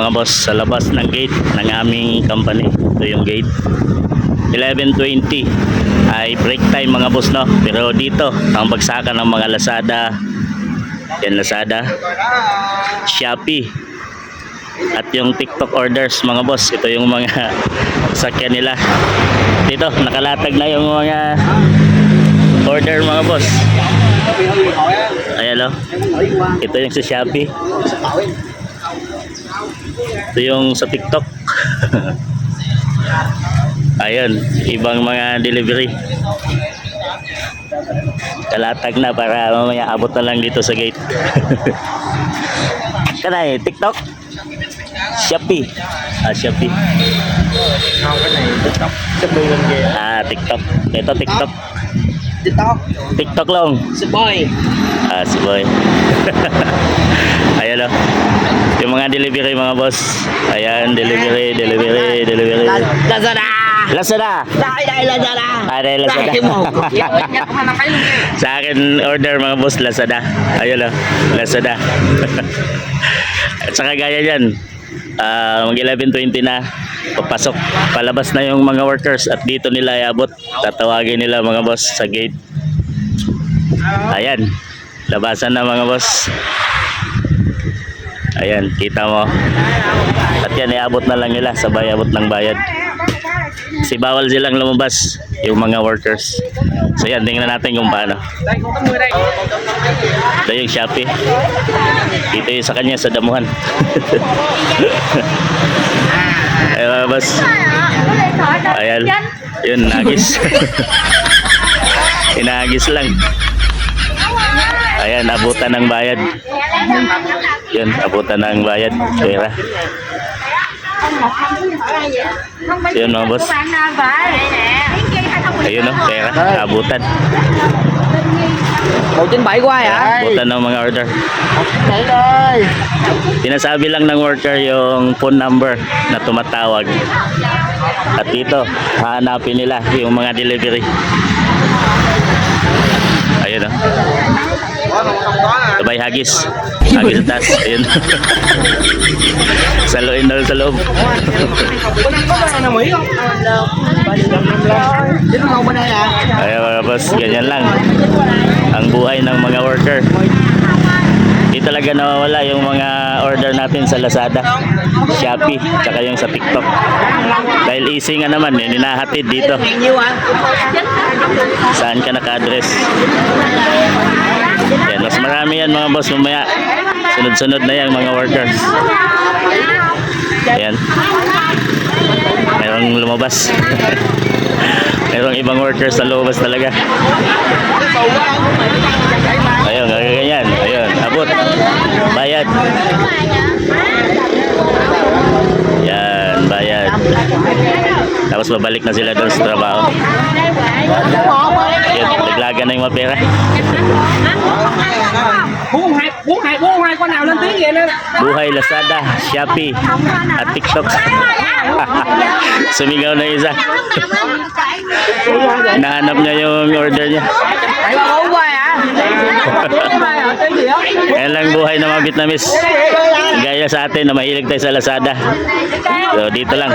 mga boss sa labas ng gate ng aming company. Ito yung gate. 11:20 ay break time mga boss, no? Pero dito ang bagsakan ng mga Lazada. Yan, Lazada, Shopee, at yung TikTok orders mga boss. Ito yung mga sakyan nila. Dito nakalatag na yung mga order mga boss. Ayan, oh. Ito yung sa Shopee. Ito yung sa TikTok. Ayun, ibang mga delivery. Kalatag na para mamaya abot na lang dito sa gate. Kanay, TikTok? Shopee. Shopee. TikTok. Ito TikTok. TikTok lang. Si Boy. Si Boy. Ayan, oh. Yung mga delivery mga boss. Ayan, delivery. Lazada. Lazada. Lazada. Lazada. Sa akin order mga boss, Lazada. Ayan, oh. Lazada. At saka gaya dyan, mag 11:20 na, papasok, palabas na yung mga workers at dito nila iabot. Tatawagin nila mga boss sa gate. Ayan, labasan na mga boss. Ayan, kita mo. At yan, iabot na lang nila, sabay abot ng bayad. Kasi bawal silang lumabas yung mga workers. So yan, tingnan natin kung paano. Ito yung Shopee. Dito yung sa kanya sa damuhan. Ayan mga boss. Ayan, yun, nagis. Inagis lang. Ayan, abutan ng bayad. Yun, abutan ng bayad. Pera. Yun mga boss. Ayun, no, pera, abutan. Abutan ng mga order. Sinasabi lang ng worker yung phone number na tumatawag. At dito, hahanapin nila yung mga delivery. Ayun, no. Sabay hagis. Hagis sa taas. Ayun. Saluin daw sa loob. Ayun mga boss, ganyan lang ang buhay ng mga worker. Di talaga nawawala yung mga order natin sa Lazada, Shopee, tsaka yung sa TikTok. Dahil easy nga naman, hinahatid dito. Saan ka naka-address? Yan, mas marami yan mga boss mamaya. Sunod-sunod na yan mga workers. Ayan. Mayroong lumabas. Mayroong ibang workers na lumabas talaga. Ayun, ganyan. Ayun, abot. Bayad. Yan, bayad. Tapos babalik na sila doon sa trabaho. Yan, naglaga na yung mga pera. Buhay Lazada, Shopee, at TikTok. Sumigaw na isa. Nahanap niya yung order niya. Yan lang buhay ng mga Vietnamese. Gaya sa atin na mahilig tayo sa Lazada. So dito lang.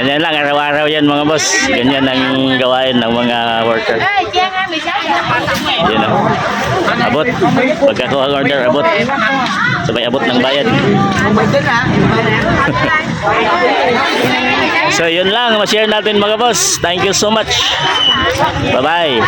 Ganyan lang, araw-araw yan mga boss. Ganyan ang gawain ng mga worker. Yun, oh. Abot. Pagkakuha ang order, abot. Sabay abot ng bayad. So yun lang, ma-share natin mga boss. Thank you so much. Bye-bye.